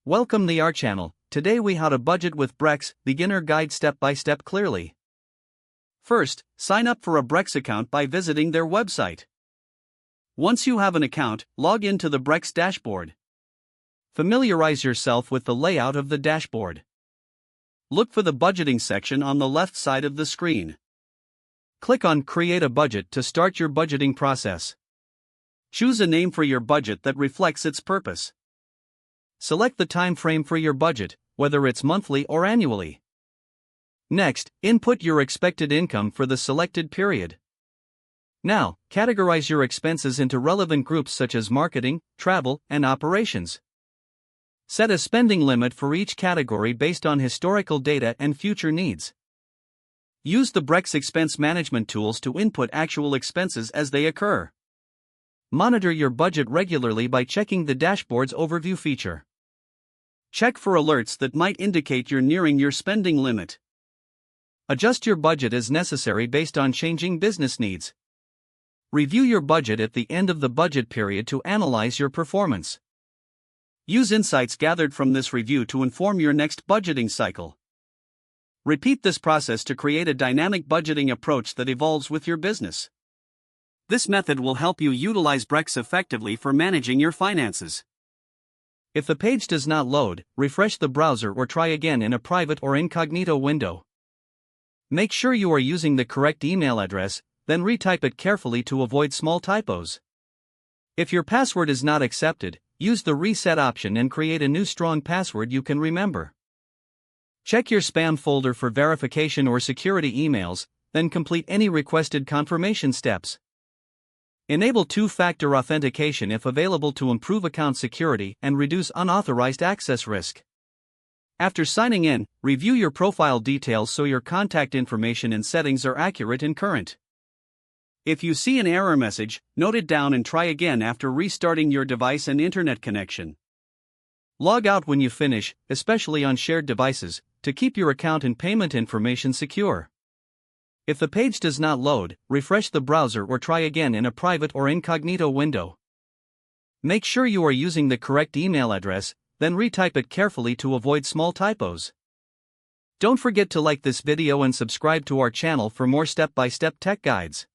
Welcome to our channel. Today we how to budget with Brex, beginner guide step by step clearly. First, sign up for a Brex account by visiting their website. Once you have an account, log into the Brex dashboard. Familiarize yourself with the layout of the dashboard. Look for the budgeting section on the left side of the screen. Click on Create a Budget to start your budgeting process. Choose a name for your budget that reflects its purpose. Select the time frame for your budget, whether it's monthly or annually. Next, input your expected income for the selected period. Now, categorize your expenses into relevant groups such as marketing, travel, and operations. Set a spending limit for each category based on historical data and future needs. Use the Brex expense management tools to input actual expenses as they occur. Monitor your budget regularly by checking the dashboard's overview feature. Check for alerts that might indicate you're nearing your spending limit. Adjust your budget as necessary based on changing business needs. Review your budget at the end of the budget period to analyze your performance. Use insights gathered from this review to inform your next budgeting cycle. Repeat this process to create a dynamic budgeting approach that evolves with your business. This method will help you utilize Brex effectively for managing your finances. If the page does not load, refresh the browser or try again in a private or incognito window. Make sure you are using the correct email address, then retype it carefully to avoid small typos. If your password is not accepted, use the reset option and create a new strong password you can remember. Check your spam folder for verification or security emails, then complete any requested confirmation steps. Enable two-factor authentication if available to improve account security and reduce unauthorized access risk. After signing in, review your profile details so your contact information and settings are accurate and current. If you see an error message, note it down and try again after restarting your device and internet connection. Log out when you finish, especially on shared devices, to keep your account and payment information secure. If the page does not load, refresh the browser or try again in a private or incognito window. Make sure you are using the correct email address, then retype it carefully to avoid small typos. Don't forget to like this video and subscribe to our channel for more step-by-step tech guides.